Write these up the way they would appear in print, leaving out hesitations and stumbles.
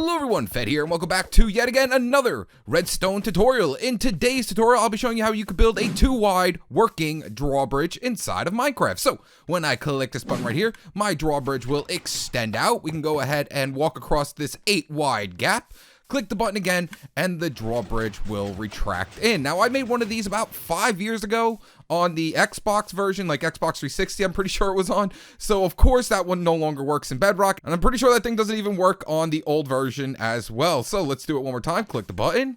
Hello everyone, Fed here, and welcome back to yet again another redstone tutorial. In today's tutorial, I'll be showing you how you can build a 2-wide working drawbridge inside of Minecraft. So, when I click this button right here, my drawbridge will extend out. We can go ahead and walk across this 8-wide gap. Click the button again, and the drawbridge will retract in. Now, I made one of these about 5 years ago on the Xbox version, like Xbox 360, I'm pretty sure it was on. So, of course, that one no longer works in Bedrock, and I'm pretty sure that thing doesn't even work on the old version as well. So, let's do it one more time. Click the button.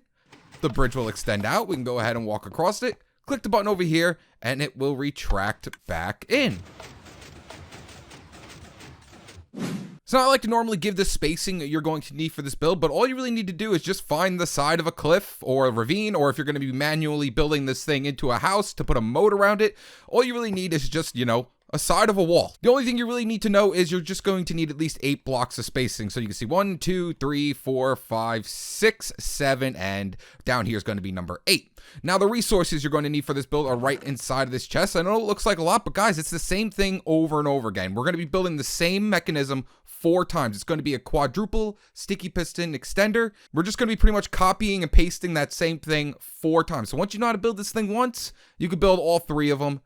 The bridge will extend out. We can go ahead and walk across it. Click the button over here, and it will retract back in. So I like to normally give the spacing that you're going to need for this build, but all you really need to do is just find the side of a cliff or a ravine, or if you're going to be manually building this thing into a house to put a moat around it, all you really need is just, a side of a wall. The only thing you really need to know is you're just going to need at least 8 blocks of spacing. So you can see 1, 2, 3, 4, 5, 6, 7, and down here is going to be number 8. Now the resources you're going to need for this build are right inside of this chest. I know it looks like a lot, but guys, it's the same thing over and over again. We're going to be building the same mechanism 4 times. It's going to be a quadruple sticky piston extender. We're just going to be pretty much copying and pasting that same thing 4 times. So once you know how to build this thing once, you can build all 3 of them.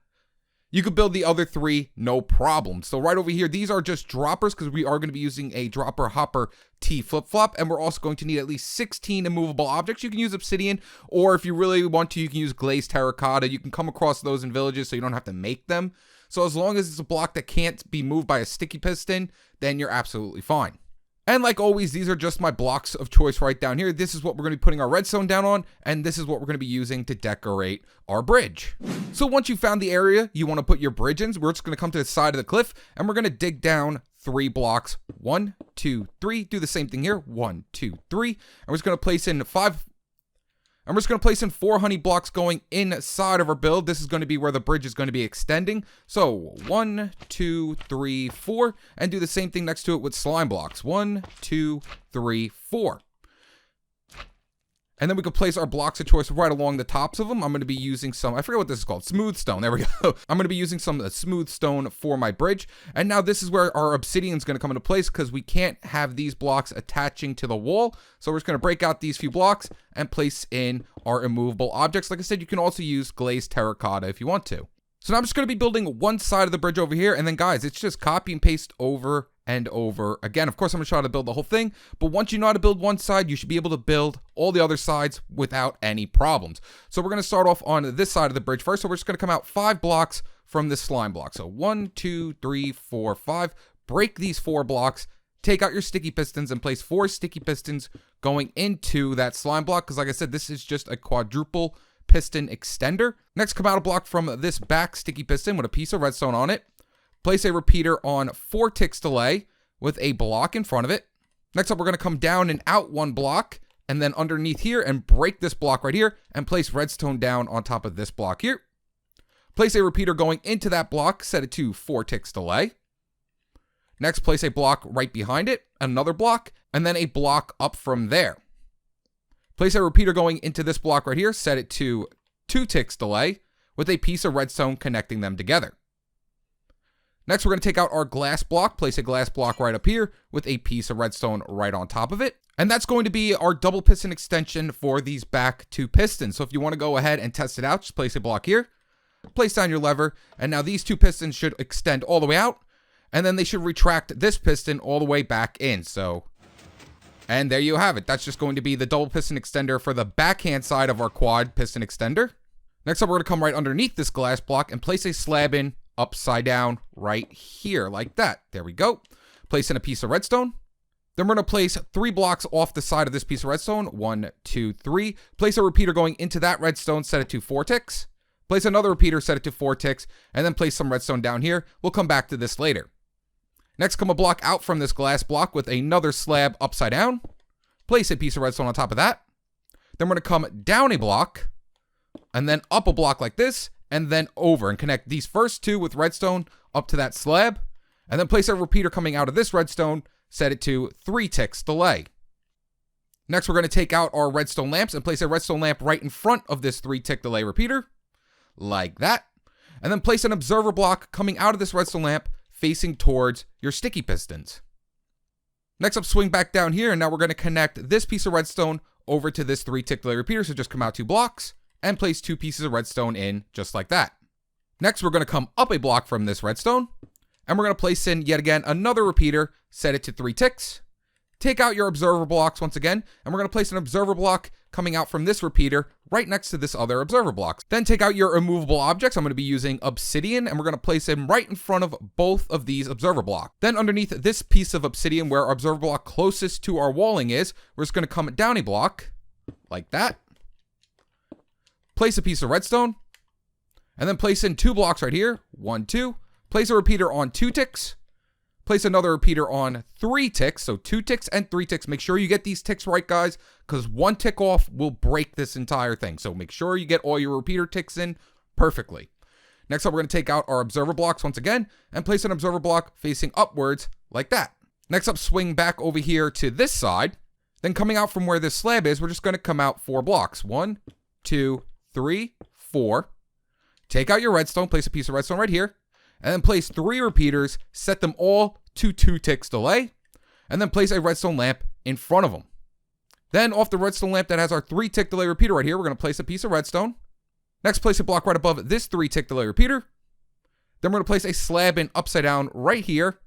You could build the other 3, no problem. So right over here, these are just droppers because we are going to be using a dropper hopper T flip-flop, and we're also going to need at least 16 immovable objects. You can use obsidian, or if you really want to, you can use glazed terracotta. You can come across those in villages so you don't have to make them. So as long as it's a block that can't be moved by a sticky piston, then you're absolutely fine. And like always, these are just my blocks of choice right down here. This is what we're going to be putting our redstone down on, and this is what we're going to be using to decorate our bridge. So once you found the area you want to put your bridge in, we're just going to come to the side of the cliff, and we're going to dig down 3 blocks. 1, 2, 3. Do the same thing here. 1, 2, 3. And we're just going to place in 5. And we're just going to place in 4 honey blocks going inside of our build. This is going to be where the bridge is going to be extending. So 1, 2, 3, 4. And do the same thing next to it with slime blocks. 1, 2, 3, 4. And then we can place our blocks of choice right along the tops of them. I'm going to be using some, I forget what this is called, smooth stone. There we go. I'm going to be using some smooth stone for my bridge. And now this is where our obsidian is going to come into place because we can't have these blocks attaching to the wall. So we're just going to break out these few blocks and place in our immovable objects. Like I said, you can also use glazed terracotta if you want to. So now I'm just going to be building one side of the bridge over here. And then guys, it's just copy and paste over and over again. Of course, I'm going to try to build the whole thing, but once you know how to build one side, you should be able to build all the other sides without any problems. So we're going to start off on this side of the bridge first. So we're just going to come out 5 blocks from this slime block. So 1, 2, 3, 4, 5. Break these 4 blocks. Take out your sticky pistons and place 4 sticky pistons going into that slime block. Because like I said, this is just a quadruple piston extender. Next, come out a block from this back sticky piston with a piece of redstone on it. Place a repeater on 4 ticks delay with a block in front of it. Next up, we're going to come down and out 1 block and then underneath here and break this block right here and place redstone down on top of this block here. Place a repeater going into that block, set it to 4 ticks delay. Next, place a block right behind it, another block, and then a block up from there. Place a repeater going into this block right here, set it to 2 ticks delay with a piece of redstone connecting them together. Next, we're going to take out our glass block, place a glass block right up here with a piece of redstone right on top of it. And that's going to be our double piston extension for these back 2 pistons. So if you want to go ahead and test it out, just place a block here, place down your lever, and now these 2 pistons should extend all the way out, and then they should retract this piston all the way back in. And there you have it. That's just going to be the double piston extender for the backhand side of our quad piston extender. Next up, we're going to come right underneath this glass block and place a slab in upside down right here like that. There we go. Place in a piece of redstone. Then we're going to place 3 blocks off the side of this piece of redstone. 1, 2, 3. Place a repeater going into that redstone, set it to 4 ticks. Place another repeater, set it to 4 ticks, and then place some redstone down here. We'll come back to this later. Next, come a block out from this glass block with another slab upside down. Place a piece of redstone on top of that. Then we're going to come down a block and then up a block like this, and then over and connect these first 2 with redstone up to that slab, and then place a repeater coming out of this redstone, set it to 3 ticks delay. Next, we're going to take out our redstone lamps and place a redstone lamp right in front of this 3 tick delay repeater, like that, and then place an observer block coming out of this redstone lamp facing towards your sticky pistons. Next up, swing back down here, and now we're going to connect this piece of redstone over to this 3-tick delay repeater. So just come out 2 blocks and place 2 pieces of redstone in just like that. Next, we're going to come up a block from this redstone, and we're going to place in yet again another repeater, set it to 3 ticks. Take out your observer blocks once again, and we're going to place an observer block coming out from this repeater right next to this other observer block. Then take out your immovable objects. I'm going to be using obsidian, and we're going to place them right in front of both of these observer blocks. Then underneath this piece of obsidian where our observer block closest to our walling is, we're just going to come down a block like that. Place a piece of redstone, and then place in 2 blocks right here. 1, 2. Place a repeater on 2 ticks. Place another repeater on 3 ticks. So 2 ticks and 3 ticks. Make sure you get these ticks right, guys, because 1 tick off will break this entire thing. So make sure you get all your repeater ticks in perfectly. Next up, we're going to take out our observer blocks once again and place an observer block facing upwards like that. Next up, swing back over here to this side. Then coming out from where this slab is, we're just going to come out 4 blocks. 1, 2, 3, 4. Take out your redstone. Place a piece of redstone right here. And then place 3 repeaters, set them all to 2 ticks delay, and then place a redstone lamp in front of them. Then off the redstone lamp that has our 3-tick delay repeater right here, we're going to place a piece of redstone. Next, place a block right above this 3-tick delay repeater. Then we're going to place a slab in upside down right here.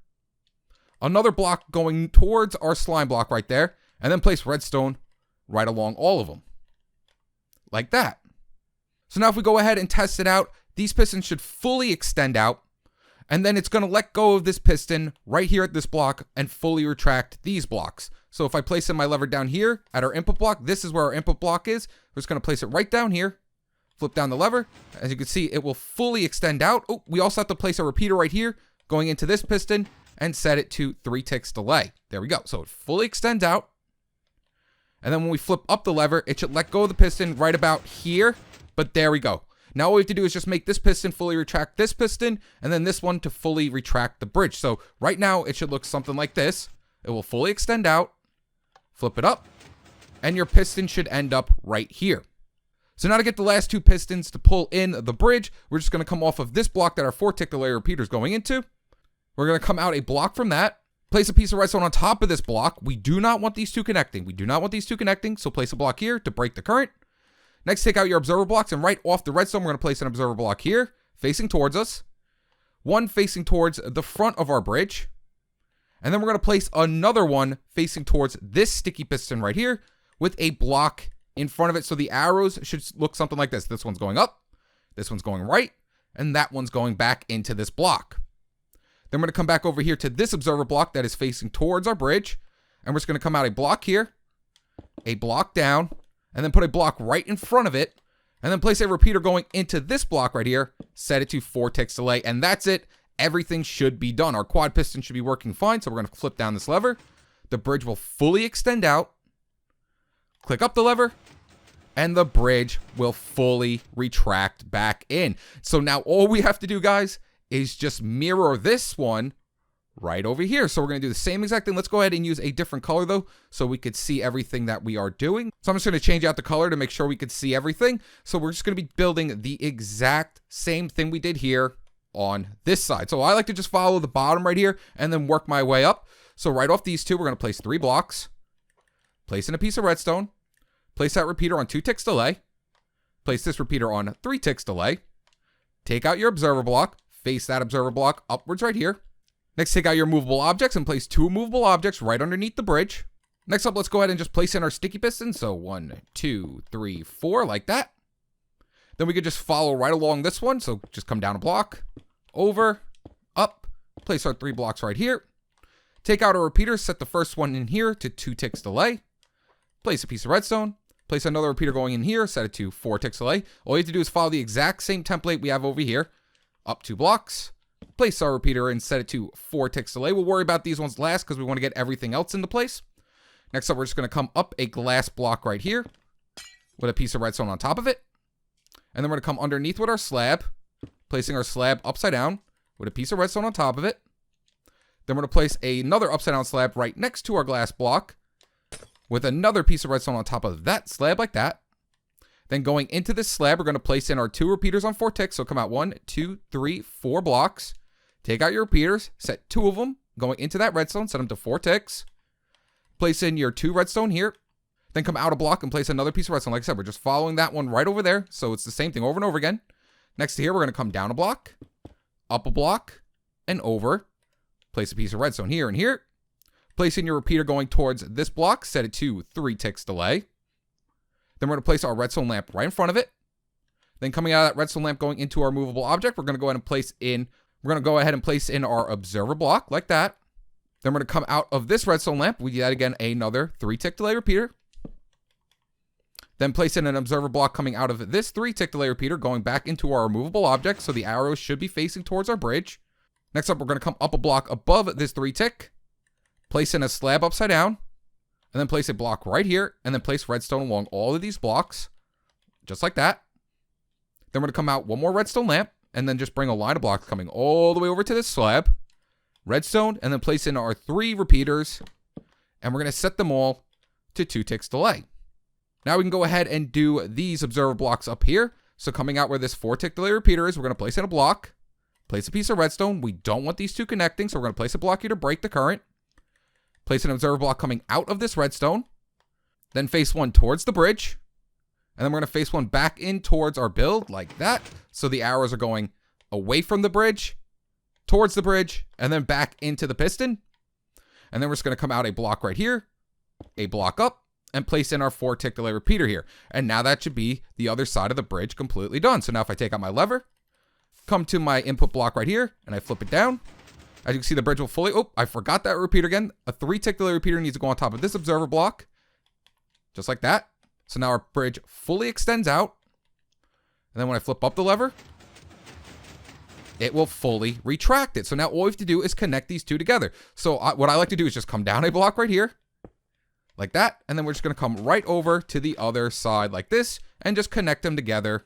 Another block going towards our slime block right there, and then place redstone right along all of them. Like that. So now if we go ahead and test it out, these pistons should fully extend out. And then it's going to let go of this piston right here at this block and fully retract these blocks. So if I place in my lever down here at our input block, this is where our input block is. We're just going to place it right down here. Flip down the lever. As you can see, it will fully extend out. Oh, we also have to place a repeater right here going into this piston and set it to 3 ticks delay. There we go. So it fully extends out. And then when we flip up the lever, it should let go of the piston right about here. But there we go. Now all we have to do is just make this piston fully retract this piston, and then this one to fully retract the bridge. So right now it should look something like this. It will fully extend out, flip it up, and your piston should end up right here. So now to get the last 2 pistons to pull in the bridge, we're just going to come off of this block that our 4-tick delay repeater is going into. We're going to come out a block from that, place a piece of redstone on top of this block. We do not want these 2 connecting. We do not want these 2 connecting, so place a block here to break the current. Next, take out your observer blocks, and right off the redstone, we're going to place an observer block here, facing towards us. 1 facing towards the front of our bridge. And then we're going to place another one facing towards this sticky piston right here with a block in front of it. So the arrows should look something like this. This one's going up, this one's going right, and that one's going back into this block. Then we're going to come back over here to this observer block that is facing towards our bridge. And we're just going to come out a block here, a block down, and then put a block right in front of it, and then place a repeater going into this block right here, set it to 4 ticks delay, and that's it. Everything should be done. Our quad piston should be working fine, so we're going to flip down this lever. The bridge will fully extend out. Click up the lever, and the bridge will fully retract back in. So now all we have to do, guys, is just mirror this one right over here. So we're going to do the same exact thing. Let's go ahead and use a different color though, so we could see everything that we are doing. So I'm just going to change out the color to make sure we could see everything. So we're just going to be building the exact same thing we did here on this side. So I like to just follow the bottom right here and then work my way up. So right off these 2, we're going to place 3 blocks, place in a piece of redstone, place that repeater on 2 ticks delay, place this repeater on 3 ticks delay, take out your observer block, face that observer block upwards right here. Next, take out your movable objects and place 2 movable objects right underneath the bridge. Next up, let's go ahead and just place in our sticky piston. So 1, 2, 3, 4, like that. Then we could just follow right along this one. So just come down a block, over, up, place our 3 blocks right here. Take out a repeater, set the first one in here to 2 ticks delay. Place a piece of redstone, place another repeater going in here, set it to 4 ticks delay. All you have to do is follow the exact same template we have over here. Up 2 blocks. Place our repeater and set it to 4 ticks delay. We'll worry about these ones last because we want to get everything else into place. Next up, we're just going to come up a glass block right here with a piece of redstone on top of it. And then we're going to come underneath with our slab, placing our slab upside down with a piece of redstone on top of it. Then we're going to place another upside down slab right next to our glass block with another piece of redstone on top of that slab like that. Then going into this slab, we're going to place in our 2 repeaters on 4 ticks. So come out 1, 2, 3, 4 blocks. Take out your repeaters, set 2 of them going into that redstone, set them to 4 ticks. place in your 2 redstone here. Then come out a block and place another piece of redstone. Like I said, we're just following that one right over there. So it's the same thing over and over again. Next to here, we're going to come down a block, up a block, and over. Place a piece of redstone here and here. Place in your repeater going towards this block. Set it to 3 ticks delay. Then we're going to place our redstone lamp right in front of it. Then coming out of that redstone lamp going into our movable object, we're going to go ahead and place in our observer block like that. Then we're going to come out of this redstone lamp. We do that again, another 3 tick delay repeater. Then place in an observer block coming out of this 3 tick delay repeater going back into our movable object. So the arrows should be facing towards our bridge. Next up, we're going to come up a block above this 3 tick. Place in a slab upside down. And then place a block right here. And then place redstone along all of these blocks. Just like that. Then we're going to come out one more redstone lamp. And then just bring a line of blocks coming all the way over to this slab. Redstone. And then place in our 3 repeaters. And we're going to set them all to 2 ticks delay. Now we can go ahead and do these observer blocks up here. So coming out where this 4 tick delay repeater is, we're going to place in a block. Place a piece of redstone. We don't want these 2 connecting, so we're going to place a block here to break the current. Place an observer block coming out of this redstone. Then face one towards the bridge. And then we're going to face one back in towards our build like that. So the arrows are going away from the bridge, towards the bridge, and then back into the piston. And then we're just going to come out a block right here, a block up, and place in our 4 tick delay repeater here. And now that should be the other side of the bridge completely done. So now if I take out my lever, come to my input block right here, and I flip it down, as you can see, the bridge will fully, oh, I forgot that repeater again. A 3 tick delay repeater needs to go on top of this observer block, just like that. So now our bridge fully extends out. And then when I flip up the lever, it will fully retract it. So now all we have to do is connect these 2 together. So what I like to do is just come down a block right here, like that. And then we're just going to come right over to the other side like this and just connect them together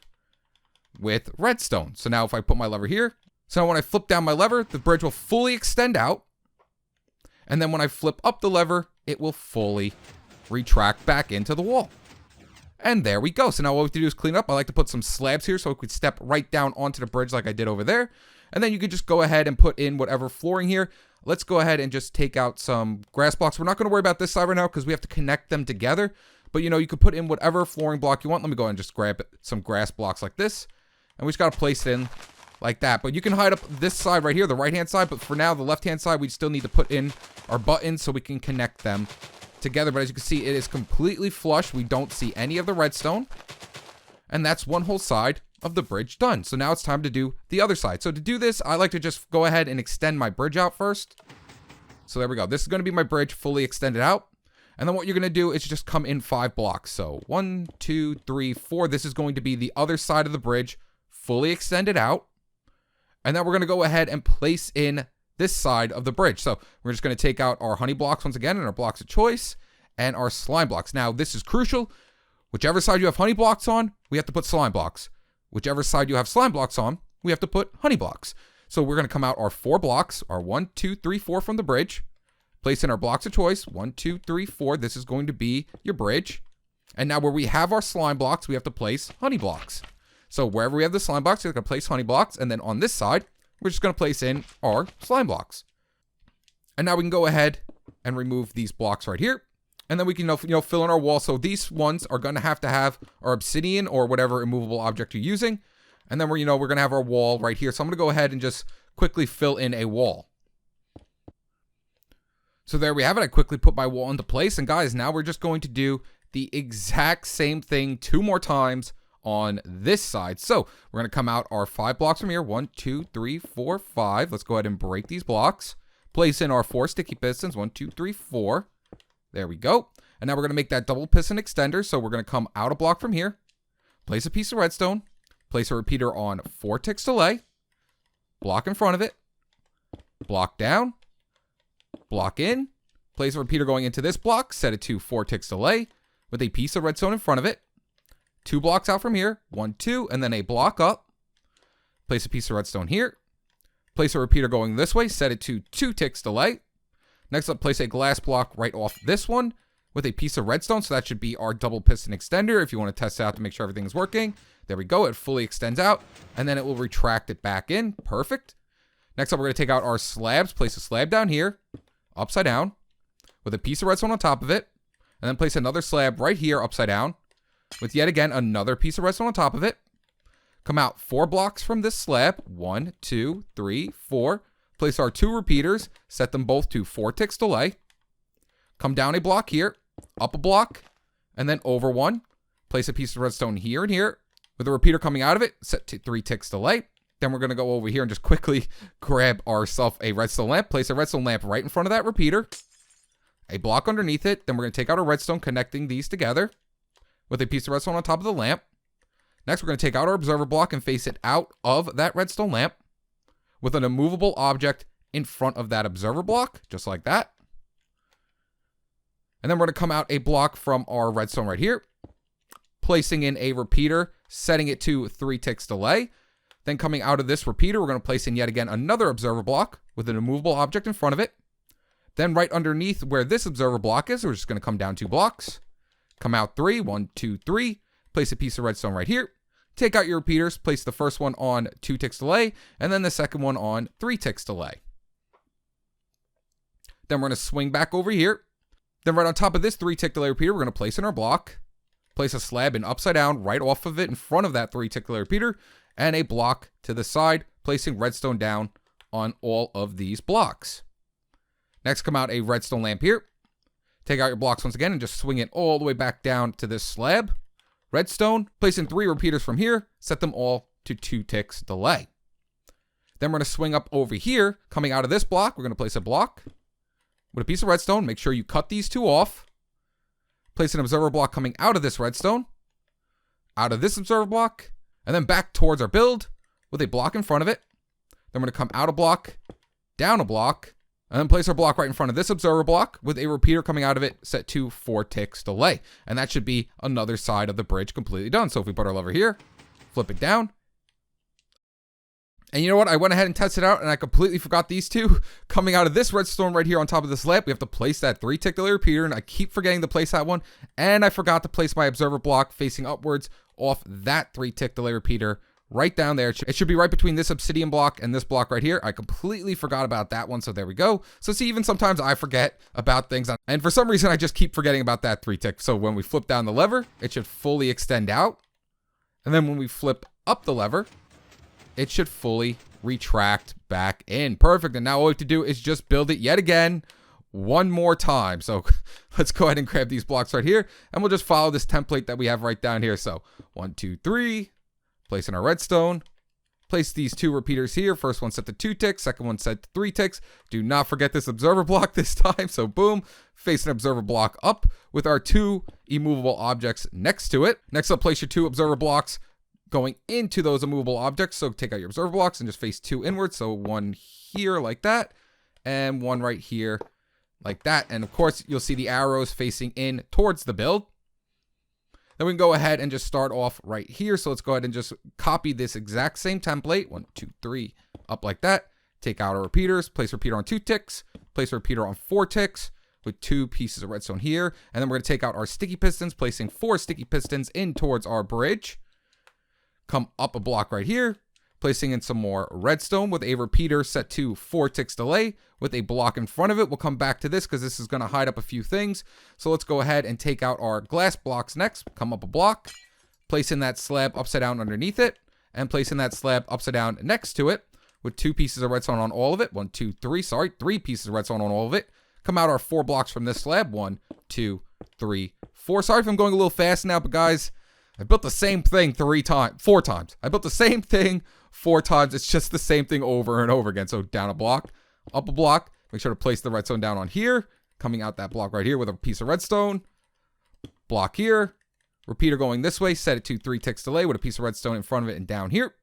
with redstone. So now if I put my lever here, so when I flip down my lever, the bridge will fully extend out. And then when I flip up the lever, it will fully retract back into the wall. And there we go. So now all we have to do is clean up. I like to put some slabs here so we could step right down onto the bridge like I did over there. And then you could just go ahead and put in whatever flooring here. Let's go ahead and just take out some grass blocks. We're not going to worry about this side right now because we have to connect them together. But, you know, you could put in whatever flooring block you want. Let me go ahead and just grab some grass blocks like this. And we just got to place it in like that. But you can hide up this side right here, the right-hand side. But for now, the left-hand side, we still need to put in our buttons so we can connect them together. But as you can see, it is completely flush. We don't see any of the redstone. And that's one whole side of the bridge done. So now it's time to do the other side. So to do this, I like to just go ahead and extend my bridge out first. So there we go. This is going to be my bridge fully extended out. And then what you're going to do is just come in 5 blocks. So 1, 2, 3, 4. This is going to be the other side of the bridge fully extended out. And then we're going to go ahead and place in this side of the bridge. So we're just going to take out our honey blocks once again and our blocks of choice and our slime blocks. Now this is crucial. Whichever side you have honey blocks on, we have to put slime blocks. Whichever side you have slime blocks on, we have to put honey blocks. So we're going to come out our 4 blocks, our 1, 2, 3, 4 from the bridge. Place in our blocks of choice, 1, 2, 3, 4. This is going to be your bridge. And now where we have our slime blocks, we have to place honey blocks. So wherever we have the slime blocks, we're going to place honey blocks. And then on this side, we're just going to place in our slime blocks. And now we can go ahead and remove these blocks right here. And then we can, fill in our wall. So these ones are going to have our obsidian or whatever immovable object you're using. And then we're going to have our wall right here. So I'm going to go ahead and just quickly fill in a wall. So there we have it. I quickly put my wall into place. And guys, now we're just going to do the exact same thing 2 more times on this side. So we're going to come out our 5 blocks from here. 1, 2, 3, 4, 5. Let's go ahead and break these blocks. Place in our 4 sticky pistons. 1, 2, 3, 4. There we go. And now we're going to make that double piston extender. So we're going to come out a block from here. Place a piece of redstone. Place a repeater on 4 ticks delay. Block in front of it. Block down. Block in. Place a repeater going into this block. Set it to 4 ticks delay with a piece of redstone in front of it. 2 blocks out from here. 1, 2, and then a block up. Place a piece of redstone here. Place a repeater going this way. Set it to 2 ticks delay. Next up, place a glass block right off this one with a piece of redstone. So that should be our double piston extender if you want to test it out to make sure everything's working. There we go. It fully extends out, and then it will retract it back in. Perfect. Next up, we're going to take out our slabs. Place a slab down here, upside down. with a piece of redstone on top of it, and then place another slab right here upside down with yet again another piece of redstone on top of it. Come out 4 blocks from this slab. 1, 2, 3, 4. Place our 2 repeaters. Set them both to 4 ticks delay. Come down a block here. Up a block. And then over 1. Place a piece of redstone here and here. With a repeater coming out of it, set to 3 ticks delay. Then we're going to go over here and just quickly grab ourselves a redstone lamp. Place a redstone lamp right in front of that repeater. A block underneath it. Then we're going to take out a redstone, connecting these together with a piece of redstone on top of the lamp. Next, we're going to take out our observer block and face it out of that redstone lamp with an immovable object in front of that observer block, just like that. And then we're going to come out a block from our redstone right here, placing in a repeater, setting it to 3 ticks delay. Then coming out of this repeater, we're going to place in yet again another observer block with an immovable object in front of it. Then right underneath where this observer block is, we're just going to come down 2 blocks. Come out 3, 1, 2, 3. Place a piece of redstone right here. Take out your repeaters. Place the first one on 2 ticks delay, and then the second one on 3 ticks delay. Then we're going to swing back over here. Then right on top of this 3 tick delay repeater, we're going to place in our block. Place a slab in upside down right off of it in front of that 3 tick delay repeater, and a block to the side, placing redstone down on all of these blocks. Next, come out a redstone lamp here. Take out your blocks once again and just swing it all the way back down to this slab. Redstone, place in 3 repeaters from here, set them all to 2 ticks delay. Then we're going to swing up over here. Coming out of this block, we're going to place a block with a piece of redstone. Make sure you cut these 2 off. Place an observer block coming out of this redstone, out of this observer block, and then back towards our build with a block in front of it. Then we're going to come out a block, down a block, and then place our block right in front of this observer block with a repeater coming out of it set to 4 ticks delay. And that should be another side of the bridge completely done. So if we put our lever here, flip it down. And you know what? I went ahead and tested it out and I completely forgot these 2. Coming out of this redstone right here on top of this lamp, we have to place that 3 tick delay repeater, and I keep forgetting to place that one. And I forgot to place my observer block facing upwards off that 3 tick delay repeater right down there. It should be right between this obsidian block and this block right here. I completely forgot about that one, so there we go. So see, even sometimes I forget about things, and for some reason I just keep forgetting about that 3 tick. So when we flip down the lever, it should fully extend out, and then when we flip up the lever, it should fully retract back in. Perfect. And now all we have to do is just build it yet again one more time. So let's go ahead and grab these blocks right here, and we'll just follow this template that we have right down here. So 1, 2, 3. Place in our redstone. Place these 2 repeaters here. First one set to 2 ticks. Second one set to 3 ticks. Do not forget this observer block this time. So boom, face an observer block up with our 2 immovable objects next to it. Next up, place your 2 observer blocks going into those immovable objects. So take out your observer blocks and just face 2 inwards. So 1 here like that, and 1 right here like that. And of course, you'll see the arrows facing in towards the build. Then we can go ahead and just start off right here. So let's go ahead and just copy this exact same template. 1, 2, 3, up like that. Take out our repeaters, place a repeater on 2 ticks, place a repeater on 4 ticks with 2 pieces of redstone here. And then we're going to take out our sticky pistons, placing 4 sticky pistons in towards our bridge. Come up a block right here, placing in some more redstone with a repeater set to 4 ticks delay with a block in front of it. We'll come back to this because this is going to hide up a few things. So let's go ahead and take out our glass blocks next. Come up a block, place in that slab upside down underneath it, and place in that slab upside down next to it with 2 pieces of redstone on all of it. 1, 2, 3, 3 pieces of redstone on all of it. Come out our 4 blocks from this slab. 1, 2, 3, 4. Sorry if I'm going a little fast now, but guys, I built the same thing 4 times. I built the same thing 4 times. It's just the same thing over and over again. So down a block, up a block. Make sure to place the redstone down on here. Coming out that block right here with a piece of redstone. Block here. Repeater going this way. Set it to 3 ticks delay with a piece of redstone in front of it and down here.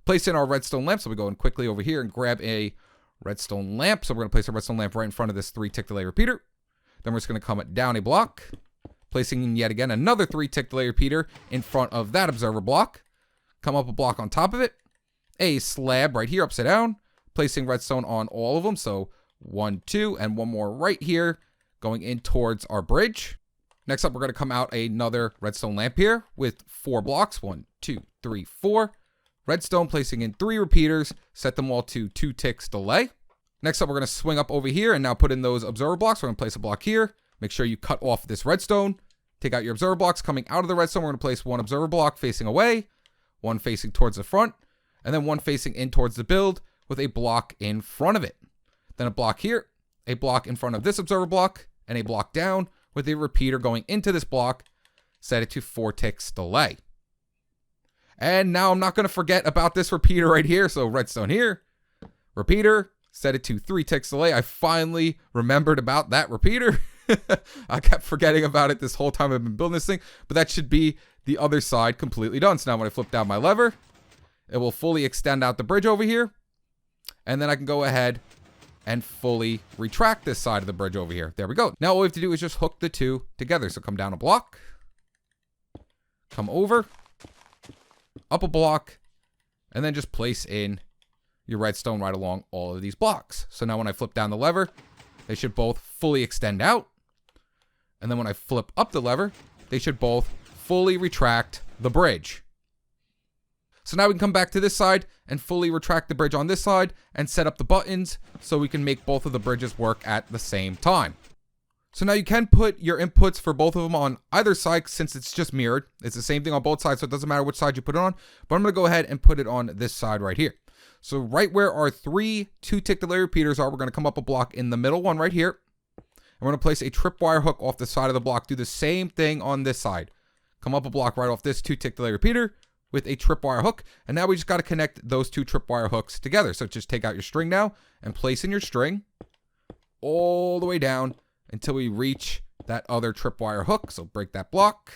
Place in our redstone lamp. So we go in quickly over here and grab a redstone lamp. So we're going to place a redstone lamp right in front of this 3 tick delay repeater. Then we're just going to come down a block, placing in yet again another 3 tick delay repeater in front of that observer block. Come up a block on top of it. A slab right here upside down. Placing redstone on all of them. So 1, 2, and 1 more right here going in towards our bridge. Next up, we're going to come out another redstone lamp here with 4 blocks. 1, 2, 3, 4. Redstone, placing in 3 repeaters. Set them all to 2 ticks delay. Next up, we're going to swing up over here and now put in those observer blocks. We're going to place a block here. Make sure you cut off this redstone. Take out your observer blocks. Coming out of the redstone, we're going to place one observer block facing away, one facing towards the front, and then one facing in towards the build with a block in front of it. Then a block here, a block in front of this observer block, and a block down with a repeater going into this block. Set it to 4 ticks delay. And now I'm not going to forget about this repeater right here. So redstone here, repeater, set it to 3 ticks delay. I finally remembered about that repeater. I kept forgetting about it this whole time I've been building this thing, but that should be the other side completely done. So now when I flip down my lever, it will fully extend out the bridge over here. And then I can go ahead and fully retract this side of the bridge over here. There we go. Now all we have to do is just hook the two together. So come down a block, come over, up a block, and then just place in your redstone right along all of these blocks. So now when I flip down the lever, they should both fully extend out. And then when I flip up the lever, they should both fully retract the bridge. So now we can come back to this side and fully retract the bridge on this side and set up the buttons so we can make both of the bridges work at the same time. So now you can put your inputs for both of them on either side since it's just mirrored. It's the same thing on both sides, so it doesn't matter which side you put it on. But I'm going to go ahead and put it on this side right here. So right where our 3 2-tick delay repeaters are, we're going to come up a block in the middle one right here. And we're going to place a tripwire hook off the side of the block. Do the same thing on this side. Come up a block right off this 2-tick delay repeater with a tripwire hook. And now we just got to connect those 2 tripwire hooks together. So just take out your string now and place in your string all the way down until we reach that other tripwire hook. So break that block,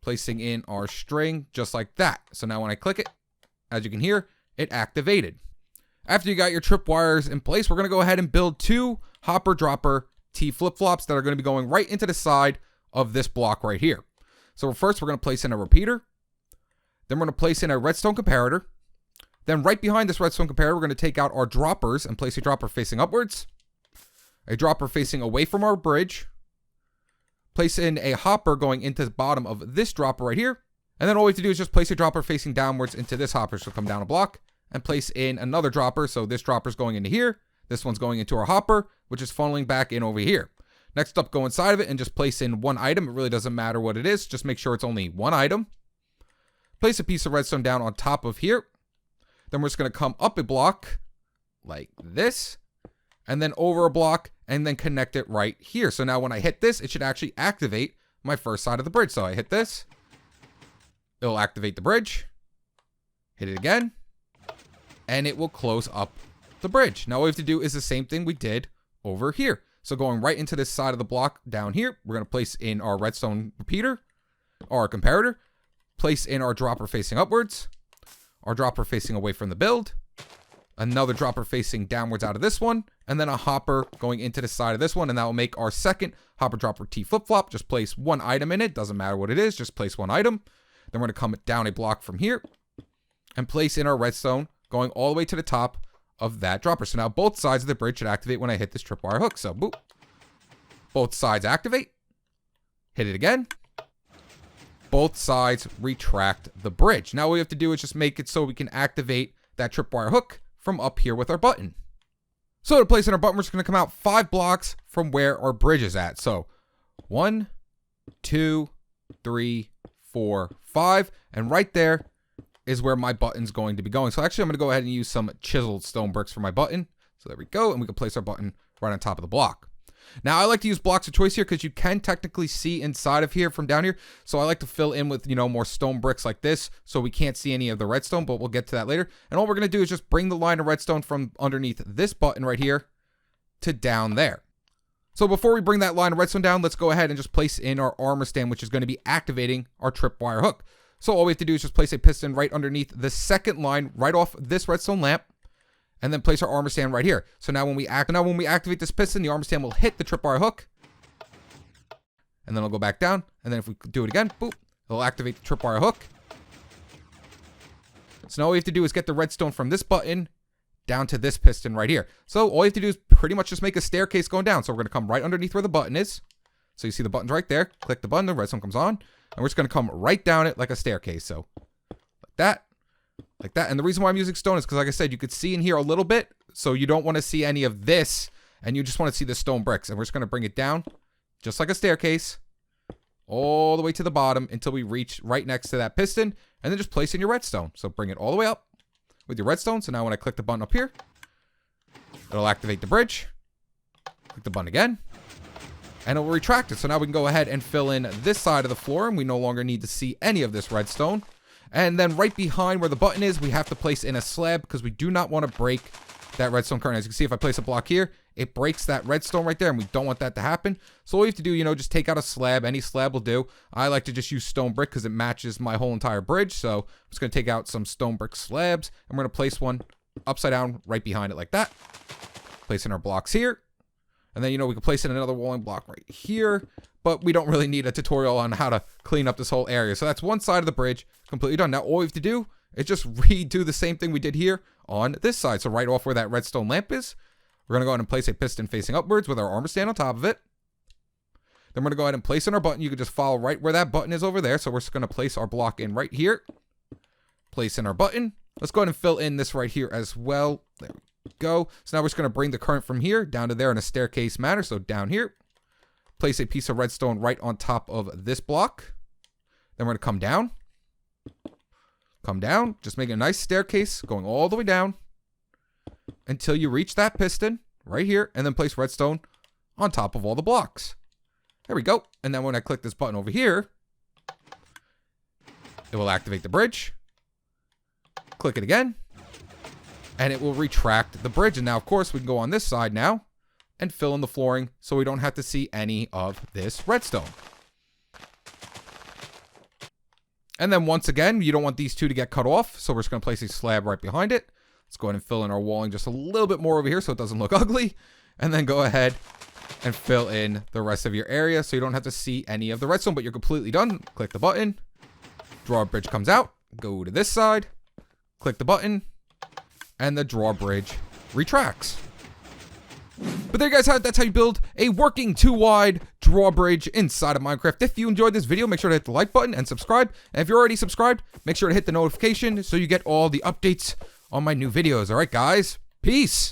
placing in our string just like that. So now when I click it, as you can hear, it activated. After you got your tripwires in place, we're going to go ahead and build 2 hopper dropper T flip-flops that are going to be going right into the side of this block right here. So first we're going to place in a repeater. Then we're going to place in a redstone comparator. Then right behind this redstone comparator, we're going to take out our droppers and place a dropper facing upwards, a dropper facing away from our bridge, place in a hopper going into the bottom of this dropper right here. And then all we have to do is just place a dropper facing downwards into this hopper. So come down a block and place in another dropper. So this dropper is going into here. This one's going into our hopper, which is funneling back in over here. Next up, go inside of it and just place in one item. It really doesn't matter what it is. Just make sure it's only one item. Place a piece of redstone down on top of here. Then we're just going to come up a block like this, and then over a block, and then connect it right here. So now when I hit this, it should actually activate my first side of the bridge. So I hit this. It'll activate the bridge. Hit it again. And it will close up the bridge. Now all we have to do is the same thing we did over here. So going right into this side of the block down here, we're going to place in our redstone repeater, or our comparator, place in our dropper facing upwards, our dropper facing away from the build, another dropper facing downwards out of this one, and then a hopper going into the side of this one, and that will make our second hopper dropper T flip-flop. Just place one item in it. Doesn't matter what it is. Just place one item. Then we're going to come down a block from here and place in our redstone going all the way to the top of that dropper. So now both sides of the bridge should activate when I hit this tripwire hook. So boop. Both sides activate. Hit it again. Both sides retract the bridge. Now all we have to do is just make it so we can activate that tripwire hook from up here with our button. So to place in our button, we're just going to come out 5 blocks from where our bridge is at. So 1, 2, 3, 4, 5. And right there is where my button's going to be going. So actually I'm going to go ahead and use some chiseled stone bricks for my button. So there we go. And we can place our button right on top of the block. Now I like to use blocks of choice here because you can technically see inside of here from down here. So I like to fill in with, more stone bricks like this so we can't see any of the redstone, but we'll get to that later. And all we're going to do is just bring the line of redstone from underneath this button right here to down there. So before we bring that line of redstone down, let's go ahead and just place in our armor stand, which is going to be activating our tripwire hook. So all we have to do is just place a piston right underneath the second line right off this redstone lamp, and then place our armor stand right here. So now when we activate this piston, the armor stand will hit the tripwire hook, and then it'll go back down. And then if we do it again, boop, it'll activate the tripwire hook. So now all we have to do is get the redstone from this button down to this piston right here. So all you have to do is pretty much just make a staircase going down. So we're going to come right underneath where the button is. So you see the button's right there. Click the button, the redstone comes on. And we're just going to come right down it like a staircase. So like that. And the reason why I'm using stone is because, like I said, you could see in here a little bit. So you don't want to see any of this, and you just want to see the stone bricks. And we're just going to bring it down, just like a staircase, all the way to the bottom until we reach right next to that piston, and then just place in your redstone. So bring it all the way up with your redstone. So now when I click the button up here, it'll activate the bridge. Click the button again, and it will retract it. So now we can go ahead and fill in this side of the floor, and we no longer need to see any of this redstone. And then right behind where the button is, we have to place in a slab because we do not want to break that redstone curtain. As you can see, if I place a block here, it breaks that redstone right there, and we don't want that to happen. So all you have to do, just take out a slab. Any slab will do. I like to just use stone brick because it matches my whole entire bridge. So I'm just going to take out some stone brick slabs, and we're going to place one upside down right behind it like that. Place in our blocks here. And then, we can place in another walling block right here, but we don't really need a tutorial on how to clean up this whole area. So that's one side of the bridge completely done. Now, all we have to do is just redo the same thing we did here on this side. So right off where that redstone lamp is, we're going to go ahead and place a piston facing upwards with our armor stand on top of it. Then we're going to go ahead and place in our button. You can just follow right where that button is over there. So we're just going to place our block in right here. Place in our button. Let's go ahead and fill in this right here as well. There we go. So now we're just going to bring the current from here down to there in a staircase manner. So down here, place a piece of redstone right on top of this block. Then we're going to come down, just make a nice staircase going all the way down until you reach that piston right here, and then place redstone on top of all the blocks. There we go. And then when I click this button over here, it will activate the bridge. Click it again, and it will retract the bridge. And now, of course, we can go on this side now and fill in the flooring so we don't have to see any of this redstone. And then once again, you don't want these two to get cut off, so we're just going to place a slab right behind it. Let's go ahead and fill in our walling just a little bit more over here so it doesn't look ugly. And then go ahead and fill in the rest of your area so you don't have to see any of the redstone, but you're completely done. Click the button. Drawbridge comes out. Go to this side. Click the button. And the drawbridge retracts. But there you guys have it. That's how you build a working 2-wide drawbridge inside of Minecraft. If you enjoyed this video, make sure to hit the like button and subscribe. And if you're already subscribed, make sure to hit the notification so you get all the updates on my new videos. All right, guys. Peace.